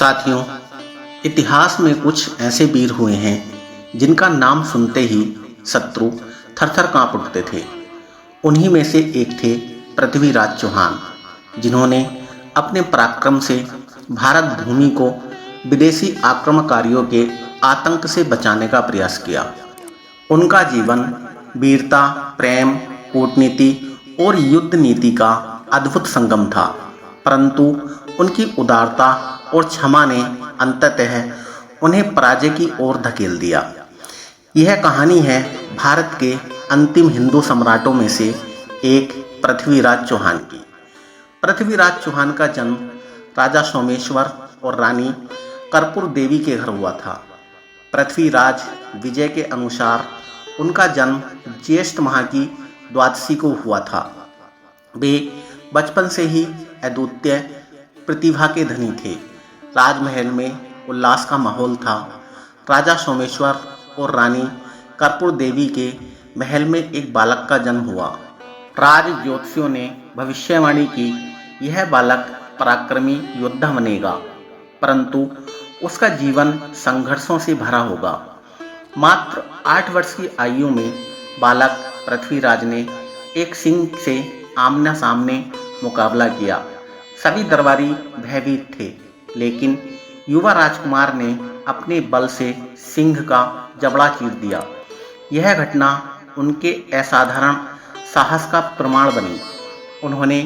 साथियों, इतिहास में कुछ ऐसे वीर हुए हैं जिनका नाम सुनते ही शत्रु थरथर कांप उठते थे। उन्हीं में से एक थे पृथ्वीराज चौहान, जिन्होंने अपने पराक्रम से भारत भूमि को विदेशी आक्रमणकारियों के आतंक से बचाने का प्रयास किया। उनका जीवन वीरता, प्रेम, कूटनीति और युद्ध नीति का अद्भुत संगम था, परंतु उनकी उदारता और क्षमा ने अंततः उन्हें पराजय की ओर धकेल दिया। यह कहानी है भारत के अंतिम हिंदू सम्राटों में से एक पृथ्वीराज चौहान की। पृथ्वीराज चौहान का जन्म राजा सोमेश्वर और रानी कर्पूर देवी के घर हुआ था। पृथ्वीराज विजय के अनुसार उनका जन्म ज्येष्ठ माह की द्वादशी को हुआ था। वे बचपन से ही अद्वितीय प्रतिभा के धनी थे। राजमहल में उल्लास का माहौल था। राजा सोमेश्वर और रानी कर्पूर देवी के महल में एक बालक का जन्म हुआ। राज ज्योतिषियों ने भविष्यवाणी की, यह बालक पराक्रमी योद्धा बनेगा, परंतु उसका जीवन संघर्षों से भरा होगा। मात्र 8 वर्ष की आयु में बालक पृथ्वीराज ने एक सिंह से आमने सामने मुकाबला किया। सभी दरबारी भयभीत थे, लेकिन युवा राजकुमार ने अपने बल से सिंह का जबड़ा चीर दिया। यह घटना उनके असाधारण साहस का प्रमाण बनी। उन्होंने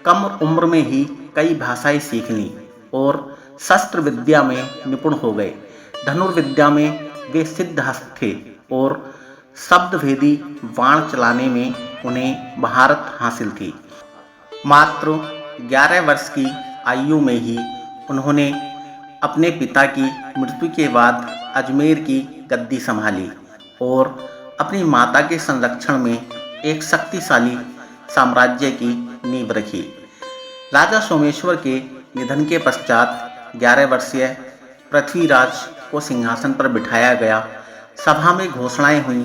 कम उम्र में ही कई भाषाएं सीख लीं और शस्त्र विद्या में निपुण हो गए। धनुर्विद्या में वे सिद्धहस्त थे और शब्दभेदी बाण चलाने में उन्हें महारत हासिल थी। मात्र 11 वर्ष की आयु में ही उन्होंने अपने पिता की मृत्यु के बाद अजमेर की गद्दी संभाली और अपनी माता के संरक्षण में एक शक्तिशाली साम्राज्य की नींव रखी। राजा सोमेश्वर के निधन के पश्चात 11 वर्षीय पृथ्वीराज को सिंहासन पर बिठाया गया। सभा में घोषणाएं हुई,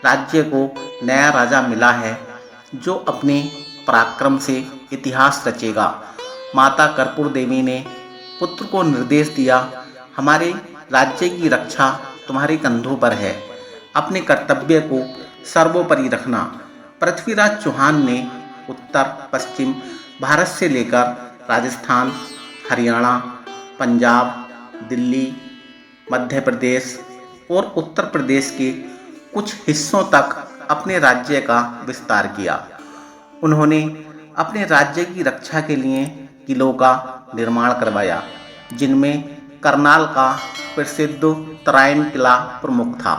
राज्य को नया राजा मिला है जो अपने पराक्रम से इतिहास रचेगा। माता कर्पूर देवी ने पुत्र को निर्देश दिया, हमारे राज्य की रक्षा तुम्हारे कंधों पर है, अपने कर्तव्य को सर्वोपरि रखना। पृथ्वीराज चौहान ने उत्तर पश्चिम भारत से लेकर राजस्थान, हरियाणा, पंजाब, दिल्ली, मध्य प्रदेश और उत्तर प्रदेश के कुछ हिस्सों तक अपने राज्य का विस्तार किया। उन्होंने अपने राज्य की रक्षा के लिए किलों का निर्माण करवाया, जिनमें करनाल का प्रसिद्ध तराइन किला प्रमुख था।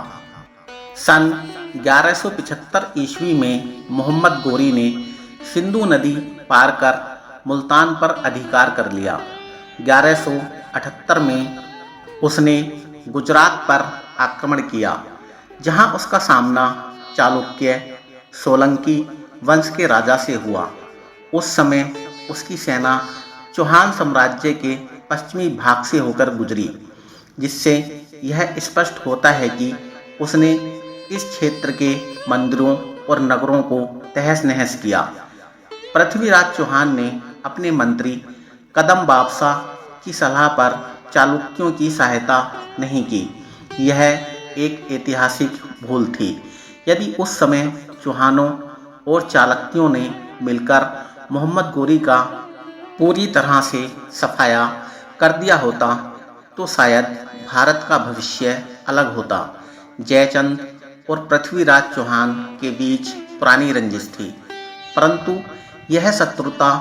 सन 1175 ईस्वी में मोहम्मद गोरी ने सिंधु नदी पार कर मुल्तान पर अधिकार कर लिया। 1178 में उसने गुजरात पर आक्रमण किया, जहां उसका सामना चालुक्य सोलंकी वंश के राजा से हुआ। उस समय उसकी सेना चौहान साम्राज्य के पश्चिमी भाग से होकर गुजरी, जिससे यह स्पष्ट होता है कि उसने इस क्षेत्र के मंदिरों और नगरों को तहस नहस किया। पृथ्वीराज चौहान ने अपने मंत्री कदम बादशाह की सलाह पर चालुक्यों की सहायता नहीं की। यह एक ऐतिहासिक भूल थी। यदि उस समय चौहानों और चालुक्यों ने मिलकर मोहम्मद गोरी का पूरी तरह से सफाया कर दिया होता तो शायद भारत का भविष्य अलग होता। जयचंद और पृथ्वीराज चौहान के बीच पुरानी रंजिश थी, परंतु यह शत्रुता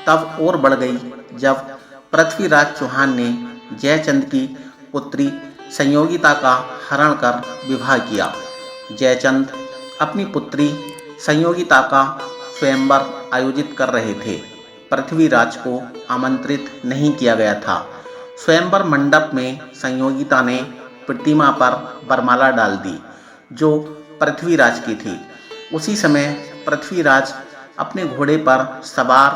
तब और बढ़ गई जब पृथ्वीराज चौहान ने जयचंद की पुत्री संयोगिता का हरण कर विवाह किया। जयचंद अपनी पुत्री संयोगिता का स्वयंवर आयोजित कर रहे थे। पृथ्वीराज को आमंत्रित नहीं किया गया था। स्वयंवर मंडप में संयोगिता ने प्रतिमा पर वरमाला डाल दी, जो पृथ्वीराज की थी। उसी समय पृथ्वीराज अपने घोड़े पर सवार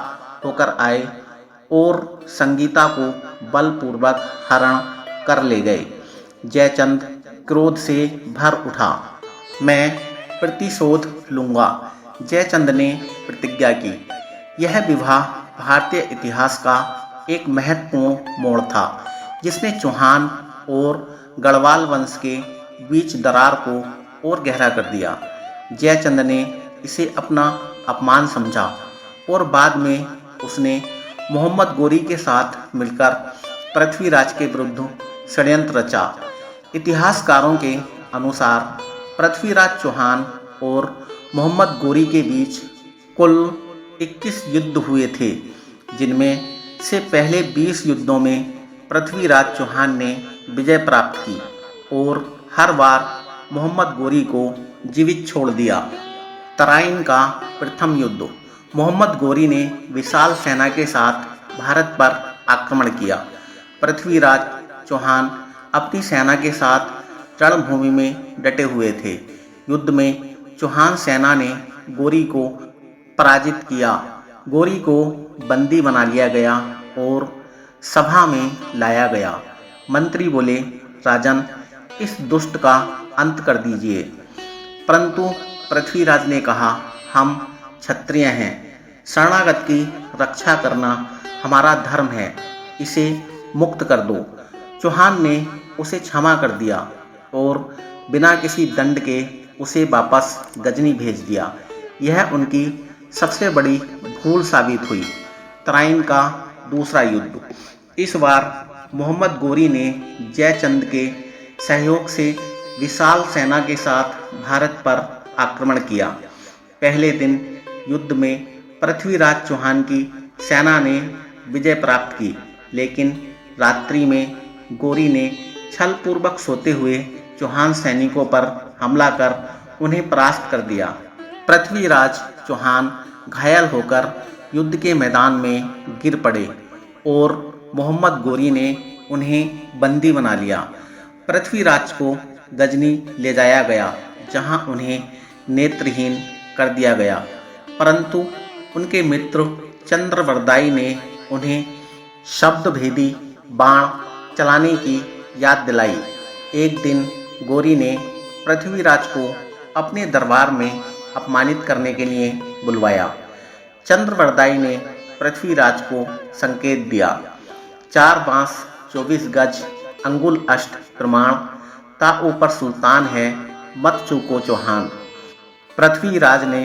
होकर आए और संगीता को बलपूर्वक हरण कर ले गए। जयचंद क्रोध से भर उठा, मैं प्रतिशोध लूंगा। जयचंद ने प्रतिज्ञा की। यह विवाह भारतीय इतिहास का एक महत्वपूर्ण मोड़ था। जिसने चौहान और गढ़वाल वंश के बीच दरार को और गहरा कर दिया। जयचंद ने इसे अपना अपमान समझा और बाद में उसने मोहम्मद गोरी के साथ मिलकर पृथ्वीराज के विरुद्ध षड्यंत्र रचा। इतिहासकारों के अनुसार पृथ्वीराज चौहान और मोहम्मद गोरी के बीच कुल 21 युद्ध हुए थे, जिनमें से पहले 20 युद्धों में पृथ्वीराज चौहान ने विजय प्राप्त की और हर बार मोहम्मद गोरी को जीवित छोड़ दिया। तराइन का प्रथम युद्ध। मोहम्मद गोरी ने विशाल सेना के साथ भारत पर आक्रमण किया। पृथ्वीराज चौहान अपनी सेना के साथ रणभूमि में डटे हुए थे। युद्ध में चौहान सेना ने गोरी को पराजित किया। गोरी को बंदी बना लिया गया और सभा में लाया गया। मंत्री बोले, राजन, इस दुष्ट का अंत कर दीजिए। परंतु पृथ्वीराज ने कहा, हम क्षत्रिय हैं, शरणागत की रक्षा करना हमारा धर्म है, इसे मुक्त कर दो। चौहान ने उसे क्षमा कर दिया और बिना किसी दंड के उसे वापस गजनी भेज दिया। यह उनकी सबसे बड़ी भूल साबित हुई। तराइन का दूसरा युद्ध। इस बार मोहम्मद गोरी ने जयचंद के सहयोग से विशाल सेना के साथ भारत पर आक्रमण किया। पहले दिन युद्ध में पृथ्वीराज चौहान की सेना ने विजय प्राप्त की, लेकिन रात्रि में गोरी ने छलपूर्वक सोते हुए चौहान सैनिकों पर हमला कर उन्हें परास्त कर दिया। पृथ्वीराज चौहान घायल होकर युद्ध के मैदान में गिर पड़े और मोहम्मद गोरी ने उन्हें बंदी बना लिया। पृथ्वीराज को गजनी ले जाया गया, जहां उन्हें नेत्रहीन कर दिया गया, परंतु उनके मित्र चंद्रवरदाई ने उन्हें शब्दभेदी बाण चलाने की याद दिलाई। एक दिन गोरी ने पृथ्वीराज को अपने दरबार में अपमानित करने के लिए बुलवाया। चंद्रवरदाई ने पृथ्वीराज को संकेत दिया, 4 बांस 24 गज अंगुल अष्ट प्रमाण ता ऊपर सुल्तान है, मत चूको चौहान। पृथ्वीराज ने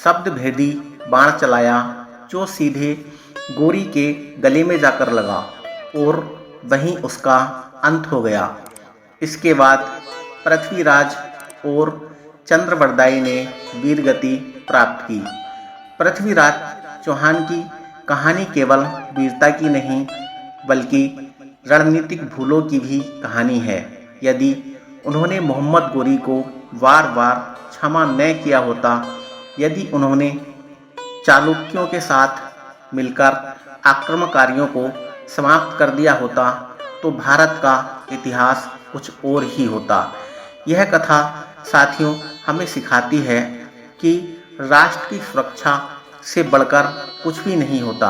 शब्दभेदी बाण चलाया, जो सीधे गोरी के गले में जाकर लगा और वहीं उसका अंत हो गया। इसके बाद पृथ्वीराज और चंद्रवरदाई ने वीरगति प्राप्त की। पृथ्वीराज चौहान की कहानी केवल वीरता की नहीं, बल्कि रणनीतिक भूलों की भी कहानी है। यदि उन्होंने मोहम्मद गोरी को बार बार क्षमा न किया होता, यदि उन्होंने चालुक्यों के साथ मिलकर आक्रमणकारियों को समाप्त कर दिया होता, तो भारत का इतिहास कुछ और ही होता। यह कथा साथियों हमें सिखाती है कि राष्ट्र की सुरक्षा से बढ़कर कुछ भी नहीं होता।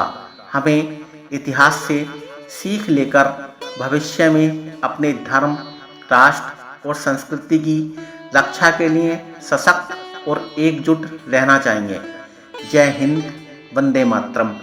हमें इतिहास से सीख लेकर भविष्य में अपने धर्म, राष्ट्र और संस्कृति की रक्षा के लिए सशक्त और एकजुट रहना चाहिए। जय हिंद, वंदे मातरम।